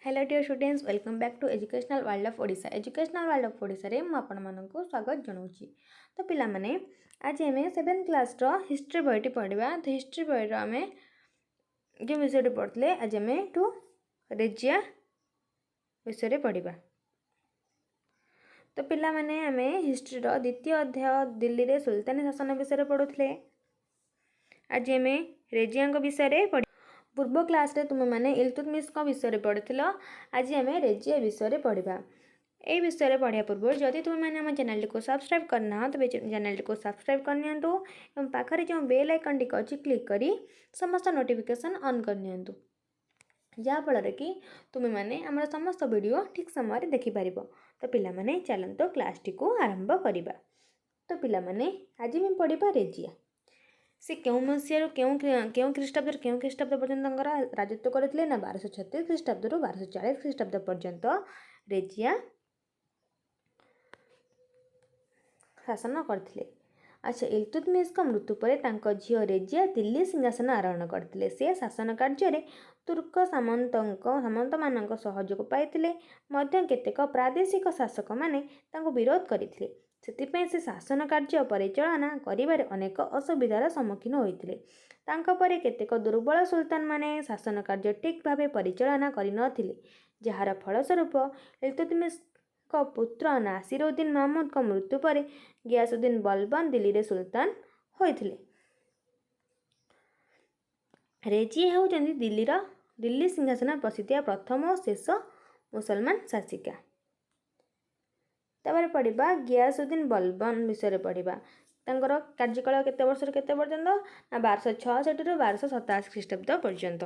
Hello dear students, welcome back to educational world of Odisha. Educational world of Odisha रे मु आपण मानकु स्वागत जनाऊँगी। तो पिला माने आज आम 7th क्लास हिस्ट्री बहीटी पढ़ा। तो हिस्ट्री बही आम जो विषय पढ़ते आज आम टू रेजिया विषय पढ़ा। तो पिला माने आम हिस्ट्री द्वितीय अध्याय दिल्ली रे सुल्तानी शासन विषय पढ़ुले। आज आम रेजिया विषय पढ़ पूर्व क्लास रे तुम मैंने इल्तुतमिश विषय पढ़ी। आज आम रेजिया विषय पढ़ा। यही विषय पढ़ा पूर्व जदि तुम मैंने आम चैनल को सब्सक्राइब करना तो चैनल को सब्सक्राइब करनी पाखरे जो बेल आइकन टी अच्छी क्लिक करी समस्त नोटिफिकेशन ऑन करनी जहाँफल कि तुम्हें मैंने आम समस्त वीडियो ठीक समय देखिपार। तो पिला माने चलतो क्लास टी को आरंभ करवा। तो पिला माने आज मैं पढ़ा रेजिया। से क्यों मसीह क्यों ख्रीष्टाब्द पर्यंत राजत्व करते ना 1236 ख्रीष्टाब्द 1240 ख्रीष्टाब्द पर्यंत रेजिया शासन करते। अच्छा, इल्तुतमिश मृत्यु पर झील रेजिया दिल्ली सिंहासन आरोहण करते। से शासन कार्य तुर्क सामंत मान सहयोग पाई केतेक प्रादेशिक शासक माने विरोध करते। से शासन कार्य परिचालना करिबारे अनेक असुविधार सम्मुखीन होइतिले। तांका परे केतेक दुर्बल सुल्तान माने शासन कार्य ठीक भाव परिचालना करिनथिले, जहार फलस्वरूप इल्तुतमिश पुत्र नासिरुद्दीन महमूद मृत्यु पर गियासुद्दीन बलबन दिल्ली रे सुल्तान होइतिले। रेजिया होउचंदी दिल्ली सिंहासन बसिथिया प्रथम और शेष मुसलमान शासिका। तापर पढ़ा गियासुद्दीन बलबन विषय पढ़ा। तांकर कार्यकाल केते वर्ष केते पर्यंत ना 1266 रु 1287 ख्रीष्टाब्द पर्यंत।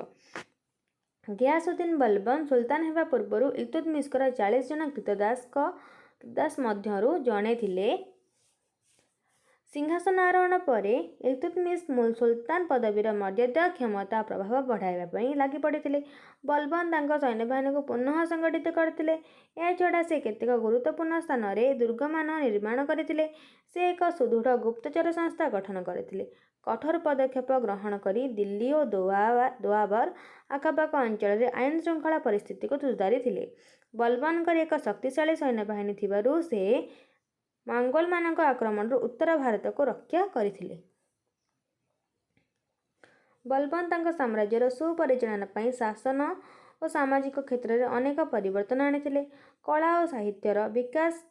गियासुद्दीन बलबन सुल्तान होगा पूर्व इल्तुतमिश 40 जन कृतदास मध्यरु जणे थिले। सिंहासन आरोहण पर इल्तुतमिश सुल्तान पदवीर मर्यादा क्षमता प्रभाव बढ़ाइबा लगी पड़ते। बलबन तांको सैन्य बाहिनी को पुनः संगठित करते। या छड़ा से केतेक गुरुत्वपूर्ण स्थान में दुर्गमान निर्माण करते। से एक सुदृढ़ गुप्तचर संस्था गठन करते। कठोर पदक्षेप ग्रहण करी दिल्ली और दोआबर आखपाख अंचल आईन श्रृंखला परिस्थिति को सुधारी। बलबन एक शक्तिशाली सैन्य बाहिनी थिबारु से मंगोल मानक आक्रमण उत्तर भारत को रक्षा करथिले। बलबन तांका साम्राज्यर सुपरिचालना पाई शासन और सामाजिक क्षेत्र में अनेक परिवर्तन आनिथिले। कला और साहित्यर विकास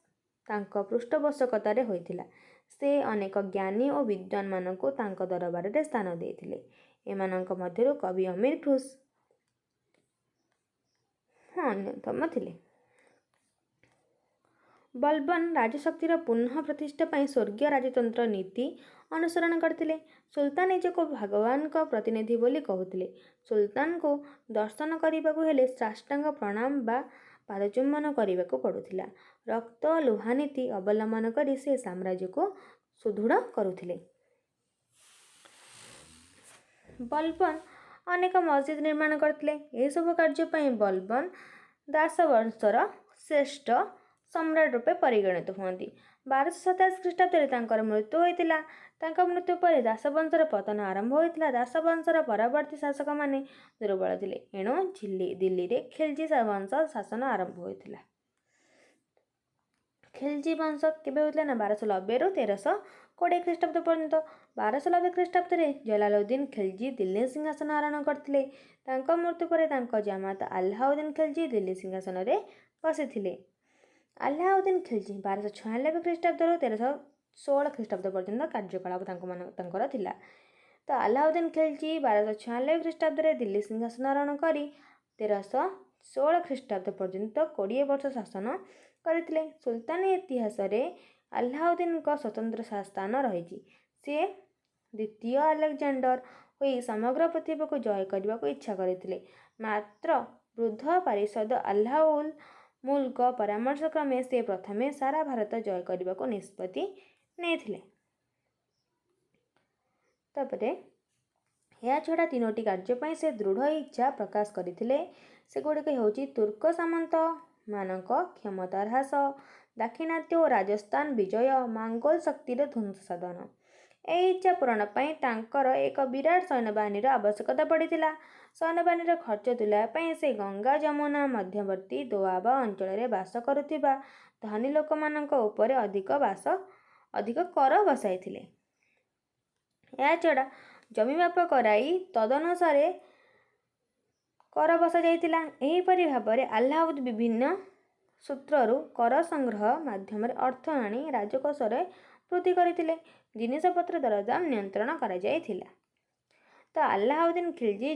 तांका पृष्ठपोषकतार होइथिला। से अनेक ज्ञानी और विद्वान मानकु तांका दरबार रे स्थान देथिले। एमानंक मध्यरु कवि अमीर खुश अन्यतम थिले। बलबन राजशक्तिर पुनः प्रतिष्ठा पाई स्वर्गीय राजतंत्र नीति अनुसरण करते। सुल्तान निजको भगवान का प्रतिनिधि बोली कहते। सुल्तान को दर्शन करने को हेले साष्टांग प्रणाम बा पादचुम्बन करने को पड़ुथिला। रक्त लुहा नीति अवलंबन करी से साम्राज्य को सुदृढ़ करुथिले। बलबन अनेक मस्जिद निर्माण करते। यह सब कार्य पाई बलबन दास वंशर श्रेष्ठ सम्राट रूपे परिगणित हुआ। 1227 ख्रीष्टाब्द मृत्यु होता। मृत्यु पर दासवंशर पतन आरंभ होता। दासवंशर परवर्ती शासक माने दुर्बल थे। एणु दिल्ली रे खिलजी वंश शासन आरंभ होता। खिलजी वंश केबे होता ना 1290 रु 1320 ख्रीष्टाब्द पर्यंत। 1290 ख्रीष्टाब्द जलालुद्दीन खिलजी दिल्ली सिंहासन आरोहण करते। मृत्यु पर जामाता अलाउद्दीन खिलजी दिल्ली सिंहासन रे बसिथिले। अलाउद्दीन खिलजी 1296 ख्रीष्टाब्द 1316 ख्रीष्टाब्द पर्यंत कार्यकलाप थिला। तो अलाउद्दीन खिलजी 1296 ख्रीष्टाब्द दिल्ली सिंहासन आरोहण करी 1316 ख्रीष्टाब्द पर्यंत 20 वर्ष शासन करथिले। सुल्तानी इतिहास रे अलाउद्दीन का स्वतंत्र स्थान रही। से द्वितीय अलेक्जेंडर होई समग्र पृथ्वी को जय करने को इच्छा करथिले। मात्र वृद्ध पारिषद अलाउल मूल परामर्श क्रमे से प्रथमे सारा भारत जय करने को निष्पत्ति नेथिले। तापरे या छड़ा तीनोटी कार्य से दृढ़ इच्छा प्रकाश करथिले। से गुड़िक होउची तुर्क सामंत मानक क्षमता ह्रास, दाक्षिणात्य और राजस्थान विजय, मंगोल शक्तिर ध्वंस साधन। यह इच्छा पूरण पाई तांकर एक विराट सैन्य बाहिनी आवश्यकता पड़िथिला। ସୈନ୍ୟବାହିନୀର ଖର୍ଚ୍ଚ ତୁଲାଇବା ପାଇଁ ସେ ଗଙ୍ଗା ଯମୁନା ମଧ୍ୟବର୍ତ୍ତୀ ଦୋଆବ ଅଞ୍ଚଳରେ ବାସ କରୁଥିବା ଧନୀ ଲୋକମାନଙ୍କ ଉପରେ ଅଧିକ କର ବସାଇଥିଲେ। ଏହାଛଡ଼ା ଜମି ମାପ କରାଇ ତଦନୁସାରେ କର ବସାଯାଇଥିଲା। ଏହିପରି ଭାବରେ ଆଲ୍ଲାଉଦ୍ଦିନ୍ ବିଭିନ୍ନ ସୂତ୍ରରୁ କର ସଂଗ୍ରହ ମାଧ୍ୟମରେ ଅର୍ଥ ଆଣି ରାଜକୋଷରେ ବୃଦ୍ଧି କରିଥିଲେ। ଜିନିଷପତ୍ର ଦରଦାମ ନିୟନ୍ତ୍ରଣ କରାଯାଇଥିଲା। ତ ଆଲ୍ଲାଉଦ୍ଦିନ୍ ଖିଲଜୀ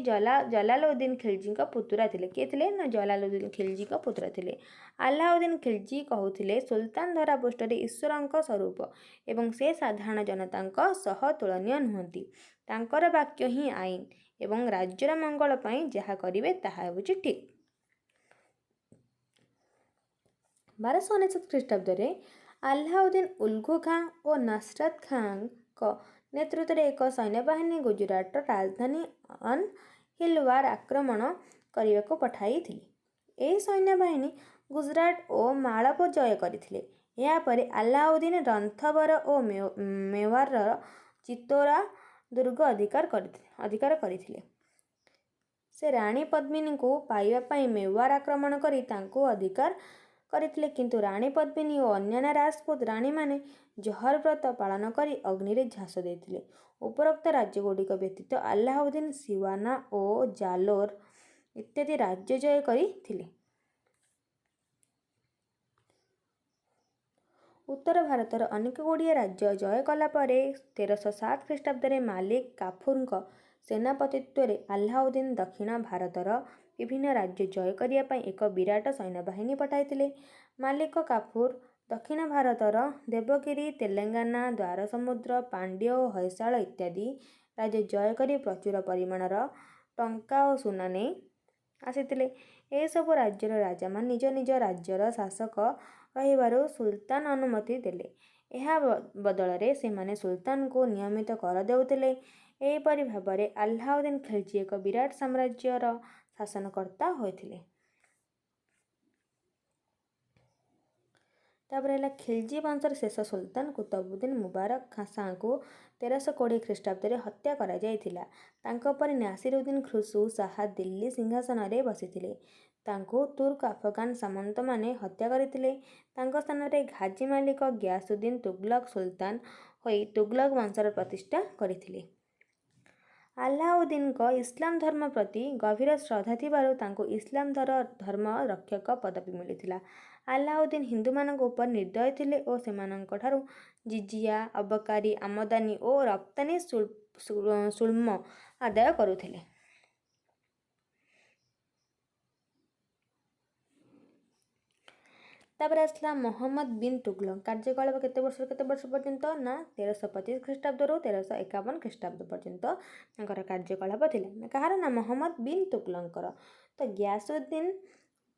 ଜଲାଲୁଦ୍ଦିନ୍ ଖିଲଜୀଙ୍କ ପୁତୁରା ଥିଲେ। କିଏ ଥିଲେ ନା ଜଲାଲୁଦ୍ଦିନ୍ ଖିଲଜୀଙ୍କ ପୁତୁରା ଥିଲେ। ଆଲ୍ଲାଉଦ୍ଦିନ୍ ଖିଲଜୀ କହୁଥିଲେ ସୁଲତାନ ଧରାପୃଷ୍ଠରେ ଈଶ୍ୱରଙ୍କ ସ୍ୱରୂପ ଏବଂ ସେ ସାଧାରଣ ଜନତାଙ୍କ ସହ ତୁଳନୀୟ ନୁହନ୍ତି। ତାଙ୍କର ବାକ୍ୟ ହିଁ ଆଇନ ଏବଂ ରାଜ୍ୟର ମଙ୍ଗଳ ପାଇଁ ଯାହା କରିବେ ତାହା ହେଉଛି ଠିକ୍। 1299 ଖ୍ରୀଷ୍ଟାବ୍ଦରେ ଆଲ୍ଲାଉଦ୍ଦିନ୍ ଉଲ୍ଗୁ ଖାଁ ଓ ନସରତ୍ ଖାଁଙ୍କ ନେତୃତ୍ୱରେ ଏକ ସୈନ୍ୟବାହିନୀ ଗୁଜରାଟର ରାଜଧାନୀ ଅନହିଲୱାର ଆକ୍ରମଣ କରିବାକୁ ପଠାଇଥିଲେ। ଏହି ସୈନ୍ୟବାହିନୀ ଗୁଜରାଟ ଓ ମାଳବ ଜୟ କରିଥିଲେ। ଏହାପରେ ଆଲ୍ଲାଉଦ୍ଦିନ୍ ରନ୍ଥବର ଓ ମେୱାରର ଚିତ୍ତୋରା ଦୁର୍ଗ ଅଧିକାର କରିଥିଲେ। ସେ ରାଣୀ ପଦ୍ମିନୀଙ୍କୁ ପାଇବା ପାଇଁ ମେୱାର ଆକ୍ରମଣ କରି ତାଙ୍କୁ ଅଧିକାର କରିଥିଲେ, କିନ୍ତୁ ରାଣୀ ପଦ୍ମିନୀ ଓ ଅନ୍ୟାନ୍ୟ ରାଜପୁତ ରାଣୀମାନେ ଜହର ବ୍ରତ ପାଳନ କରି ଅଗ୍ନିରେ ଝାସ ଦେଇଥିଲେ। ଉପରୋକ୍ତ ରାଜ୍ୟଗୁଡ଼ିକ ବ୍ୟତୀତ ଆଲ୍ଲାଉଦ୍ଦିନ୍ ସିୱାନା ଓ ଜାଲୋର ଇତ୍ୟାଦି ରାଜ୍ୟ ଜୟ କରିଥିଲେ। ଉତ୍ତର ଭାରତର ଅନେକଗୁଡ଼ିଏ ରାଜ୍ୟ ଜୟ କଲା ପରେ 1307 ଖ୍ରୀଷ୍ଟାବ୍ଦରେ ମାଲିକ କାଫୁରଙ୍କ ସେନାପତିତ୍ୱରେ ଆଲ୍ଲାଉଦ୍ଦିନ୍ ଦକ୍ଷିଣ ଭାରତର ବିଭିନ୍ନ ରାଜ୍ୟ ଜୟ କରିବା ପାଇଁ ଏକ ବିରାଟ ସୈନ୍ୟବାହିନୀ ପଠାଇଥିଲେ। ମାଲିକ କାଫୁର ଦକ୍ଷିଣ ଭାରତର ଦେବଗିରି, ତେଲେଙ୍ଗାନା, ଦ୍ୱାରସମୁଦ୍ର, ପାଣ୍ଡ୍ୟ ଓ ହୈସାଳ ଇତ୍ୟାଦି ରାଜ୍ୟ ଜୟ କରି ପ୍ରଚୁର ପରିମାଣର ଟଙ୍କା ଓ ସୁନା ନେଇ ଆସିଥିଲେ। ଏସବୁ ରାଜ୍ୟର ରାଜାମାନେ ନିଜ ନିଜ ରାଜ୍ୟର ଶାସକ ରହିବାରୁ ସୁଲତାନ ଅନୁମତି ଦେଲେ। ଏହା ବଦଳରେ ସେମାନେ ସୁଲତାନଙ୍କୁ ନିୟମିତ କର ଦେଉଥିଲେ। ଏହିପରି ଭାବରେ ଆଲ୍ଲାଉଦ୍ଦିନ୍ ଖିଲଜୀ ଏକ ବିରାଟ ସାମ୍ରାଜ୍ୟର ଶାସନକର୍ତ୍ତା ହୋଇଥିଲେ। ତାପରେ ହେଲା ଖିଲଜୀ ବଂଶର ଶେଷ ସୁଲତାନ କୁତବୁଦ୍ଦିନ୍ ମୁବାରକ ଶାହଙ୍କୁ 1320 ଖ୍ରୀଷ୍ଟାବ୍ଦରେ ହତ୍ୟା କରାଯାଇଥିଲା। ତାଙ୍କ ପରେ ନାସିରୁଦ୍ଦିନ୍ ଖୁସୁ ଶାହା ଦିଲ୍ଲୀ ସିଂହାସନରେ ବସିଥିଲେ। ତାଙ୍କୁ ତୁର୍କ ଆଫଗାନ ସାମନ୍ତମାନେ ହତ୍ୟା କରିଥିଲେ। ତାଙ୍କ ସ୍ଥାନରେ ଘାଜି ମାଲିକ ଗିୟାସୁଦ୍ଦିନ୍ ତୁଗଲକ ସୁଲତାନ ହୋଇ ତୁଗଲକ ବଂଶର ପ୍ରତିଷ୍ଠା କରିଥିଲେ। ଆଲ୍ଲାଉଦ୍ଦିନ୍ଙ୍କ ଇସଲାମ ଧର୍ମ ପ୍ରତି ଗଭୀର ଶ୍ରଦ୍ଧା ଥିବାରୁ ତାଙ୍କୁ ଇସଲାମ ଧର୍ମ ରକ୍ଷକ ପଦବୀ ମିଳିଥିଲା। ଆଲ୍ଲାଉଦ୍ଦିନ୍ ହିନ୍ଦୁମାନଙ୍କ ଉପରେ ନିର୍ଦ୍ଦୟ ଥିଲେ ଓ ସେମାନଙ୍କଠାରୁ ଜିଜିୟା, ଅବକାରୀ, ଆମଦାନୀ ଓ ରପ୍ତାନି ଶୁଳ୍କ ଆଦାୟ କରୁଥିଲେ। ତାପରେ ଆସିଲା ମହମ୍ମଦ ବିନ୍ ତୁଗଲକ। କାର୍ଯ୍ୟକଳାପ କେତେ ବର୍ଷ ପର୍ଯ୍ୟନ୍ତ ନା 1325 ଖ୍ରୀଷ୍ଟାବ୍ଦରୁ 1351 ଖ୍ରୀଷ୍ଟାବ୍ଦ ପର୍ଯ୍ୟନ୍ତ ତାଙ୍କର କାର୍ଯ୍ୟକଳାପ ଥିଲା। କାହାର ନା ମହମ୍ମଦ ବିନ୍ ତୁଗଲକଙ୍କର। ତ ଗିୟାସୁଦ୍ଦିନ୍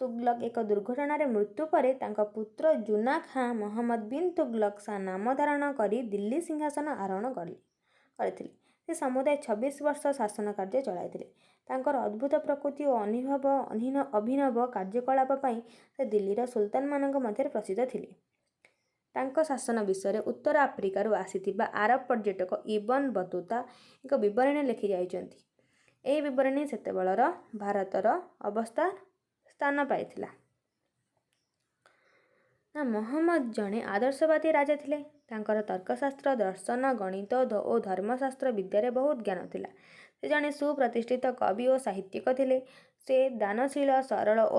ତୁଗଲକ ଏକ ଦୁର୍ଘଟଣାରେ ମୃତ୍ୟୁ ପରେ ତାଙ୍କ ପୁତ୍ର ଜୁନା ଖାଁ ମହମ୍ମଦ ବିନ୍ ତୁଗଲକ ନାମ ଧାରଣ କରି ଦିଲ୍ଲୀ ସିଂହାସନ ଆରୋହଣ କରିଥିଲେ। ସେ ସମୁଦାୟ 26 ବର୍ଷ ଶାସନ କାର୍ଯ୍ୟ ଚଳାଇଥିଲେ। ତାଙ୍କର ଅଦ୍ଭୁତ ପ୍ରକୃତି ଓ ଅଭିନବ କାର୍ଯ୍ୟକଳାପ ପାଇଁ ସେ ଦିଲ୍ଲୀର ସୁଲତାନମାନଙ୍କ ମଧ୍ୟରେ ପ୍ରସିଦ୍ଧ ଥିଲେ। ତାଙ୍କ ଶାସନ ବିଷୟରେ ଉତ୍ତର ଆଫ୍ରିକାରୁ ଆସିଥିବା ଆରବ ପର୍ଯ୍ୟଟକ ଇବନ ବତୁତା ଏକ ବିବରଣୀ ଲେଖି ଯାଇଛନ୍ତି। ଏହି ବିବରଣୀ ସେତେବେଳର ଭାରତର ଅବସ୍ଥା ସ୍ଥାନ ପାଇଥିଲା। ମହମ୍ମଦ ଜଣେ ଆଦର୍ଶବାଦୀ ରାଜା ଥିଲେ। ତାଙ୍କର ତର୍କଶାସ୍ତ୍ର, ଦର୍ଶନ, ଗଣିତ ଓ ଧର୍ମଶାସ୍ତ୍ର ବିଦ୍ୟାରେ ବହୁତ ଜ୍ଞାନ ଥିଲା। ସେ ଜଣେ ସୁପ୍ରତିଷ୍ଠିତ କବି ଓ ସାହିତ୍ୟିକ ଥିଲେ। ସେ ଦାନଶୀଳ, ସରଳ ଓ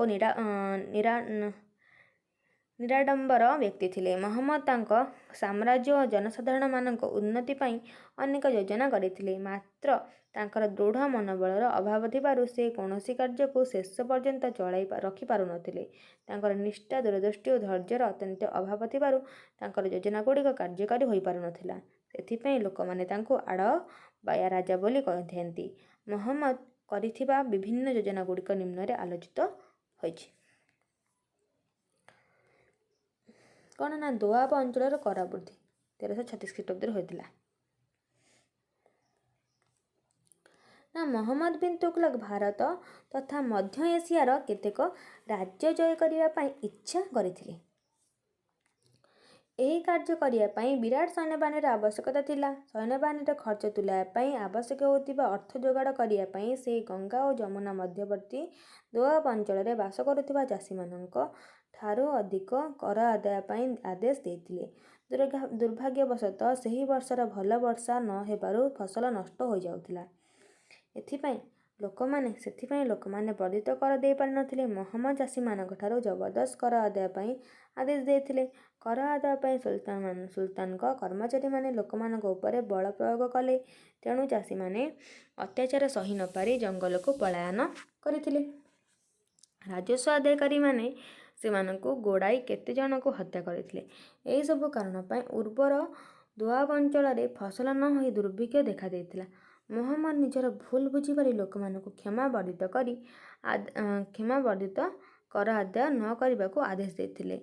ନିରାଡ଼ମ୍ବର ବ୍ୟକ୍ତି ଥିଲେ। ମହମ୍ମଦ ତାଙ୍କ ସାମ୍ରାଜ୍ୟ ଓ ଜନସାଧାରଣମାନଙ୍କ ଉନ୍ନତି ପାଇଁ ଅନେକ ଯୋଜନା କରିଥିଲେ, ମାତ୍ର ତାଙ୍କର ଦୃଢ଼ ମନୋବଳର ଅଭାବ ଥିବାରୁ ସେ କୌଣସି କାର୍ଯ୍ୟକୁ ଶେଷ ପର୍ଯ୍ୟନ୍ତ ରଖିପାରୁନଥିଲେ। ତାଙ୍କର ନିଷ୍ଠା, ଦୂରଦୃଷ୍ଟି ଓ ଧୈର୍ଯ୍ୟର ଅତ୍ୟନ୍ତ ଅଭାବ ଥିବାରୁ ତାଙ୍କର ଯୋଜନାଗୁଡ଼ିକ କାର୍ଯ୍ୟକାରୀ ହୋଇପାରୁନଥିଲା। ସେଥିପାଇଁ ଲୋକମାନେ ତାଙ୍କୁ ଆଡ଼ବାୟା ରାଜା ବୋଲି କହିଥାନ୍ତି। ମହମ୍ମଦ କରିଥିବା ବିଭିନ୍ନ ଯୋଜନାଗୁଡ଼ିକ ନିମ୍ନରେ ଆଲୋଚିତ ହୋଇଛି। କ'ଣ ନା ଦୋଆବ ଅଞ୍ଚଳର କର ବୃଦ୍ଧି 1336 ଖ୍ରୀଷ୍ଟାବ୍ଦରେ ହୋଇଥିଲା। ମହମ୍ମଦ ବିନ୍ ତୁଗଲକ ଭାରତ ତଥା ମଧ୍ୟ ଏସିଆର କେତେକ ରାଜ୍ୟ ଜୟ କରିବା ପାଇଁ ଇଚ୍ଛା କରିଥିଲେ, ଏହି କାର୍ଯ୍ୟ କରିବା ପାଇଁ ବିରାଟ ସୈନ୍ୟବାହିନୀର ଆବଶ୍ୟକତା ଥିଲା। ସୈନ୍ୟବାହିନୀର ଖର୍ଚ୍ଚ ତୁଲାଇବା ପାଇଁ ଆବଶ୍ୟକ ହେଉଥିବା ଅର୍ଥ ଯୋଗାଡ଼ କରିବା ପାଇଁ ସେ ଗଙ୍ଗା ଓ ଯମୁନା ମଧ୍ୟବର୍ତ୍ତୀ ଦୋଆବ ଅଞ୍ଚଳରେ ବାସ କରୁଥିବା ଚାଷୀମାନଙ୍କ ଠାରୁ ଅଧିକ କର ଆଦାୟ ପାଇଁ ଆଦେଶ ଦେଇଥିଲେ। ଦୁର୍ଭାଗ୍ୟବଶତଃ ସେହି ବର୍ଷର ଭଲ ବର୍ଷା ନ ହେବାରୁ ଫସଲ ନଷ୍ଟ ହୋଇଯାଉଥିଲା। ସେଥିପାଇଁ ଲୋକମାନେ ବର୍ଦ୍ଧିତ କର ଦେଇପାରିନଥିଲେ। ମହମ୍ମଦ ଚାଷୀମାନଙ୍କ ଠାରୁ ଜବରଦସ୍ତ କର ଆଦାୟ ପାଇଁ ଆଦେଶ ଦେଇଥିଲେ। କର ଆଦାୟ ପାଇଁ ସୁଲତାନଙ୍କ କର୍ମଚାରୀମାନେ ଲୋକମାନଙ୍କ ଉପରେ ବଳ ପ୍ରୟୋଗ କଲେ। ତେଣୁ ଚାଷୀମାନେ ଅତ୍ୟାଚାର ସହି ନ ପାରି ଜଙ୍ଗଲକୁ ପଳାୟନ କରିଥିଲେ। ରାଜସ୍ୱ ଆଦାୟକାରୀମାନେ ସେମାନଙ୍କୁ ଗୋଡ଼ାଇ କେତେ ଜଣଙ୍କୁ ହତ୍ୟା କରିଥିଲେ। ଏହିସବୁ କାରଣ ପାଇଁ ଉର୍ବର ଦୋଆବ ଅଞ୍ଚଳରେ ଫସଲ ନ ହୋଇ ଦୁର୍ଭିକ୍ଷ ଦେଖାଦେଇଥିଲା। ମହମ୍ମଦ ନିଜର ଭୁଲ ବୁଝିପାରି ଲୋକମାନଙ୍କୁ କ୍ଷମାବର୍ଦ୍ଧିତ କର ଆଦାୟ ନ କରିବାକୁ ଆଦେଶ ଦେଇଥିଲେ।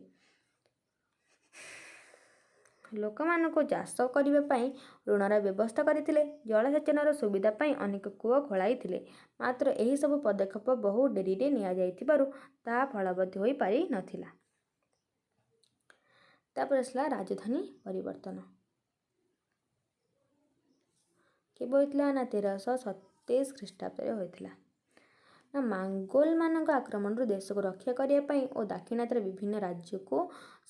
ଲୋକମାନଙ୍କୁ ଚାଷ କରିବା ପାଇଁ ଋଣର ବ୍ୟବସ୍ଥା କରିଥିଲେ। ଜଳସେଚନର ସୁବିଧା ପାଇଁ ଅନେକ କୂଅ ଖୋଳାଇଥିଲେ। ମାତ୍ର ଏହିସବୁ ପଦକ୍ଷେପ ବହୁ ଡେରିରେ ନିଆଯାଇଥିବାରୁ ତାହା ଫଳବତୀ ହୋଇପାରି ନଥିଲା। ତାପରେ ଆସିଲା ରାଜଧାନୀ ପରିବର୍ତ୍ତନ। କେବେ ହୋଇଥିଲା ନା 1327 ଖ୍ରୀଷ୍ଟାବ୍ଦରେ ହୋଇଥିଲା। ନା ମାଙ୍ଗୋଲମାନଙ୍କ ଆକ୍ରମଣରୁ ଦେଶକୁ ରକ୍ଷା କରିବା ପାଇଁ ଓ ଦାକ୍ଷିଣାତ୍ୟର ବିଭିନ୍ନ ରାଜ୍ୟକୁ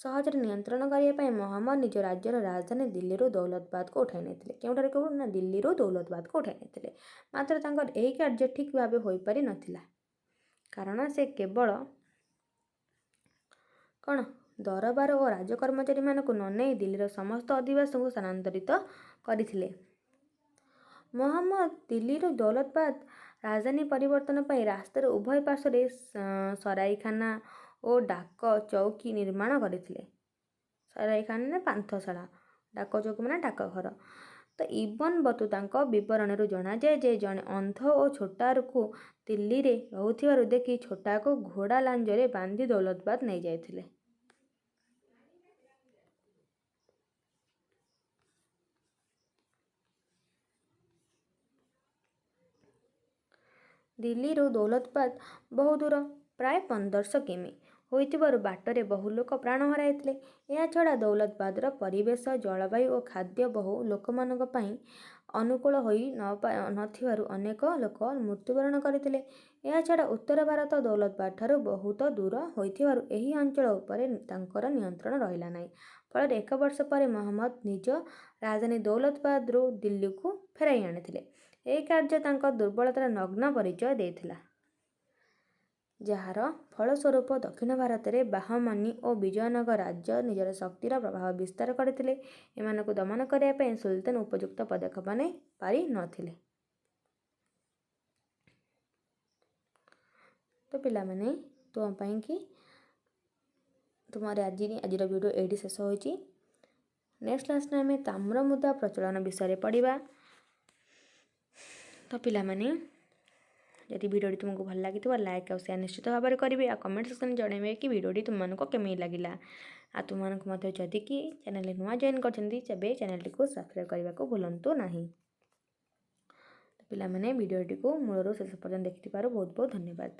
ସହଜରେ ନିୟନ୍ତ୍ରଣ କରିବା ପାଇଁ ମହମ୍ମଦ ନିଜ ରାଜ୍ୟର ରାଜଧାନୀ ଦିଲ୍ଲୀରୁ ଦୌଲତାବାଦକୁ ଉଠାଇ ନେଇଥିଲେ। କେଉଁଠାରୁ ନା ଦିଲ୍ଲୀରୁ ଦୌଲତାବାଦକୁ ଉଠାଇ ନେଇଥିଲେ। ମାତ୍ର ତାଙ୍କର ଏହି କାର୍ଯ୍ୟ ଠିକ୍ ଭାବେ ହୋଇପାରି ନଥିଲା। କାରଣ ସେ କେବଳ ଦରବାର ଓ ରାଜକର୍ମଚାରୀମାନଙ୍କୁ ନ ନେଇ ଦିଲ୍ଲୀର ସମସ୍ତ ଅଧିବାସୀଙ୍କୁ ସ୍ଥାନାନ୍ତରିତ କରିଥିଲେ। ମହମ୍ମଦ ଦିଲ୍ଲୀରୁ ଦୌଲତାବାଦ ରାଜଧାନୀ ପରିବର୍ତ୍ତନ ପାଇଁ ରାସ୍ତାର ଉଭୟ ପାର୍ଶ୍ୱରେ ସରାଇଖାନା ଓ ଡାକ ଚୌକି ନିର୍ମାଣ କରିଥିଲେ। ସରାଇଖାନା ପାନ୍ଥଶାଳା, ଡାକ ଚୌକି ମାନେ ଡାକଘର। ତ ଇବନ ବତୁତାଙ୍କ ବିବରଣୀରୁ ଜଣାଯାଏ ଯେ ଜଣେ ଅନ୍ଧ ଓ ଛୋଟାକୁ ଦିଲ୍ଲୀରେ ରହୁଥିବାରୁ ଦେଖି ଛୋଟାକୁ ଘୋଡ଼ା ଲାଞ୍ଜରେ ବାନ୍ଧି ଦୌଲତାବାଦ ନେଇଯାଇଥିଲେ। ଦିଲ୍ଲୀରୁ ଦୌଲତାବାଦ ବହୁ ଦୂର, ପ୍ରାୟ 1500 କିମି ହୋଇଥିବାରୁ ବାଟରେ ବହୁ ଲୋକ ପ୍ରାଣ ହରାଇଥିଲେ। ଏହାଛଡ଼ା ଦୌଲତାବାଦର ପରିବେଶ, ଜଳବାୟୁ ଓ ଖାଦ୍ୟ ବହୁ ଲୋକମାନଙ୍କ ପାଇଁ ଅନୁକୂଳ ହୋଇ ନଥିବାରୁ ଅନେକ ଲୋକ ମୃତ୍ୟୁବରଣ କରିଥିଲେ। ଏହାଛଡ଼ା ଉତ୍ତର ଭାରତ ଦୌଲତାବାଦଠାରୁ ବହୁତ ଦୂର ହୋଇଥିବାରୁ ଏହି ଅଞ୍ଚଳ ଉପରେ ତାଙ୍କର ନିୟନ୍ତ୍ରଣ ରହିଲା ନାହିଁ। ଫଳରେ 1 ବର୍ଷ ପରେ ମହମ୍ମଦ ନିଜ ରାଜଧାନୀ ଦୌଲତାବାଦରୁ ଦିଲ୍ଲୀକୁ ଫେରାଇ ଆଣିଥିଲେ। ଏହି କାର୍ଯ୍ୟ ତାଙ୍କ ଦୁର୍ବଳତାର ନଗ୍ନ ପରିଚୟ ଦେଇଥିଲା। ଯାହାର ଫଳସ୍ୱରୂପ ଦକ୍ଷିଣ ଭାରତରେ ବାହମନି ଓ ବିଜୟନଗର ରାଜ୍ୟ ନିଜର ଶକ୍ତିର ପ୍ରଭାବ ବିସ୍ତାର କରିଥିଲେ। ଏମାନଙ୍କୁ ଦମନ କରିବା ପାଇଁ ସୁଲତାନ ଉପଯୁକ୍ତ ପଦକ୍ଷେପ ନେଇ ପାରି ନଥିଲେ। ତ ପିଲାମାନେ ତୁମ ପାଇଁକି ଆଜିର ଭିଡ଼ିଓ ଏଇଠି ଶେଷ ହୋଇଛି। ନେକ୍ସଟ କ୍ଲାସ୍ରେ ଆମେ ତାମ୍ର ମୁଦ୍ରା ପ୍ରଚଳନ ବିଷୟରେ ପଢ଼ିବା। ତ ପିଲାମାନେ ଯଦି ଭିଡ଼ିଓଟି ତୁମକୁ ଭଲ ଲାଗିଥିବ ଲାଇକ୍ ଆଉ ସେୟାର ନିଶ୍ଚିତ ଭାବରେ କରିବେ। ଆଉ କମେଣ୍ଟ ସେକ୍ସନରେ ଜଣାଇବେ କି ଭିଡ଼ିଓଟି ତୁମମାନଙ୍କୁ କେମିତି ଲାଗିଲା। ଆଉ ତୁମମାନଙ୍କୁ ମଧ୍ୟ ଯଦି କି ଚ୍ୟାନେଲରେ ନୂଆ ଜଏନ୍ କରିଛନ୍ତି ତେବେ ଚ୍ୟାନେଲଟିକୁ ସବସ୍କ୍ରାଇବ୍ କରିବାକୁ ଭୁଲନ୍ତୁ ନାହିଁ। ପିଲାମାନେ ଭିଡ଼ିଓଟିକୁ ମୂଳରୁ ଶେଷ ପର୍ଯ୍ୟନ୍ତ ଦେଖିଥିବାରୁ ବହୁତ ବହୁତ ଧନ୍ୟବାଦ।